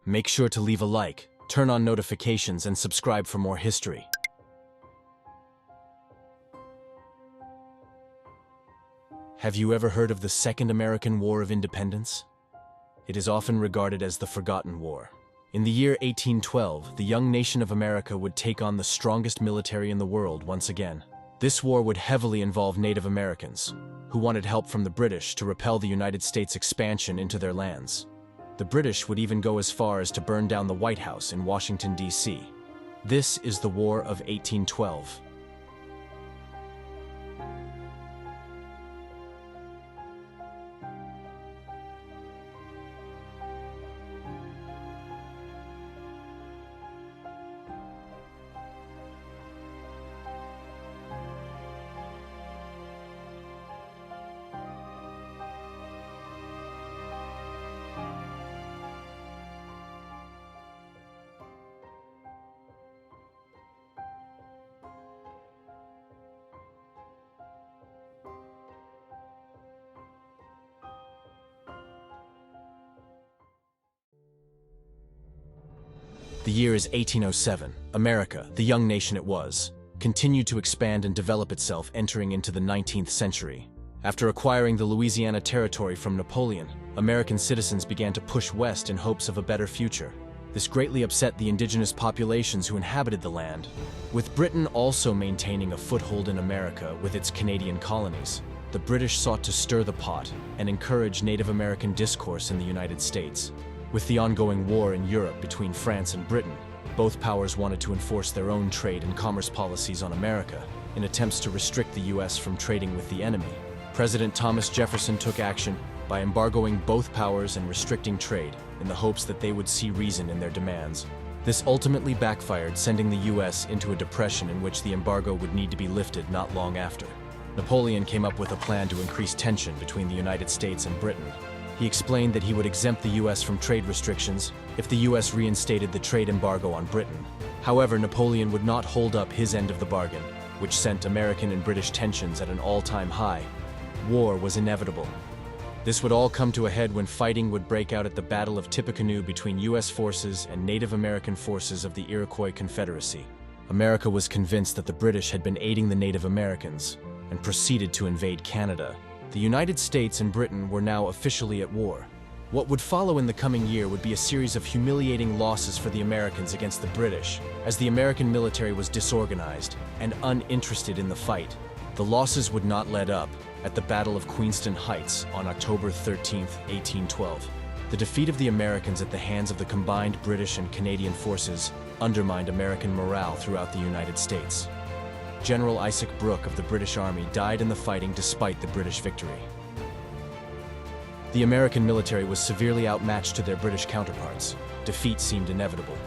Make sure to leave a like, turn on notifications, and subscribe for more history. Have you ever heard of the Second American War of Independence? It is often regarded as the Forgotten War. In the year 1812, the young nation of America would take on the strongest military in the world once again. This war would heavily involve Native Americans, who wanted help from the British to repel the United States' expansion into their lands. The British would even go as far as to burn down the White House in Washington, D.C. This is the War of 1812. The year is 1807. America, the young nation it was, continued to expand and develop itself, entering into the 19th century. After acquiring the Louisiana Territory from Napoleon, American citizens began to push west in hopes of a better future. This greatly upset the indigenous populations who inhabited the land, with Britain also maintaining a foothold in America with its Canadian colonies. The British sought to stir the pot and encourage Native American discourse in the United States. With the ongoing war in Europe between France and Britain, both powers wanted to enforce their own trade and commerce policies on America in attempts to restrict the U.S. from trading with the enemy. President Thomas Jefferson took action by embargoing both powers and restricting trade in the hopes that they would see reason in their demands. This ultimately backfired, sending the U.S. into a depression in which the embargo would need to be lifted not long after. Napoleon came up with a plan to increase tension between the United States and Britain. He explained that he would exempt the U.S. from trade restrictions if the U.S. reinstated the trade embargo on Britain. However, Napoleon would not hold up his end of the bargain, which sent American and British tensions at an all-time high. War was inevitable. This would all come to a head when fighting would break out at the Battle of Tippecanoe between U.S. forces and Native American forces of the Iroquois Confederacy. America was convinced that the British had been aiding the Native Americans and proceeded to invade Canada. The United States and Britain were now officially at war. What would follow in the coming year would be a series of humiliating losses for the Americans against the British, as the American military was disorganized and uninterested in the fight. The losses would not let up at the Battle of Queenston Heights on October 13, 1812. The defeat of the Americans at the hands of the combined British and Canadian forces undermined American morale throughout the United States. General Isaac Brooke of the British Army died in the fighting despite the British victory. The American military was severely outmatched to their British counterparts. Defeat seemed inevitable.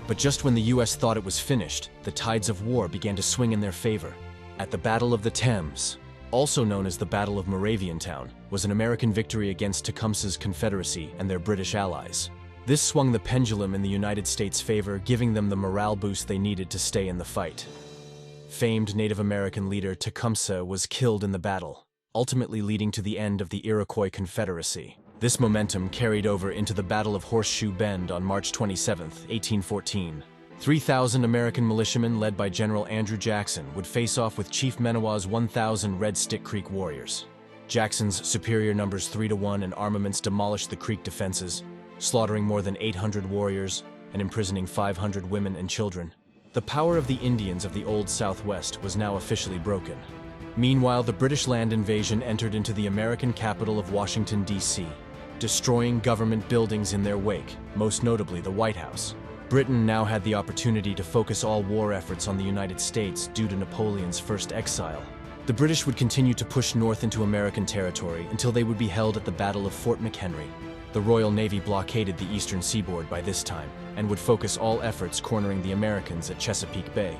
But just when the U.S. thought it was finished, the tides of war began to swing in their favor. At the Battle of the Thames, also known as the Battle of Moraviantown, was an American victory against Tecumseh's Confederacy and their British allies. This swung the pendulum in the United States' favor, giving them the morale boost they needed to stay in the fight. Famed Native American leader Tecumseh was killed in the battle, ultimately leading to the end of the Iroquois Confederacy. This momentum carried over into the Battle of Horseshoe Bend on March 27, 1814. 3,000 American militiamen led by General Andrew Jackson would face off with Chief Menawau's 1,000 Red Stick Creek warriors. Jackson's superior numbers 3-1 and armaments demolished the Creek defenses, slaughtering more than 800 warriors and imprisoning 500 women and children. The power of the Indians of the Old Southwest was now officially broken. Meanwhile, the British land invasion entered into the American capital of Washington, D.C., destroying government buildings in their wake, most notably the White House. Britain now had the opportunity to focus all war efforts on the United States due to Napoleon's first exile. The British would continue to push north into American territory until they would be held at the Battle of Fort McHenry. The Royal Navy blockaded the eastern seaboard by this time and would focus all efforts cornering the Americans at Chesapeake Bay,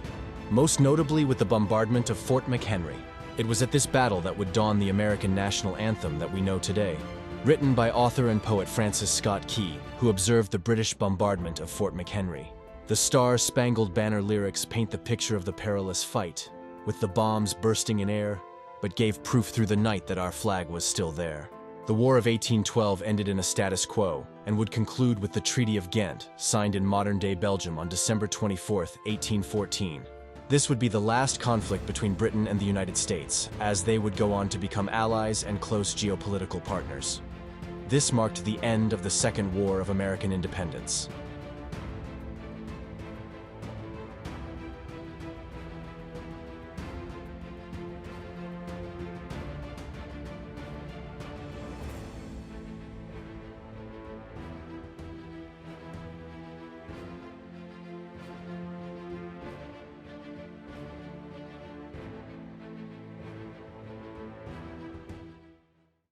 most notably with the bombardment of Fort McHenry. It was at this battle that would dawn the American national anthem that we know today, written by author and poet Francis Scott Key, who observed the British bombardment of Fort McHenry. The Star-Spangled Banner lyrics paint the picture of the perilous fight, with the bombs bursting in air, but gave proof through the night that our flag was still there. The War of 1812 ended in a status quo and would conclude with the Treaty of Ghent, signed in modern-day Belgium on December 24, 1814. This would be the last conflict between Britain and the United States, as they would go on to become allies and close geopolitical partners. This marked the end of the Second War of American Independence.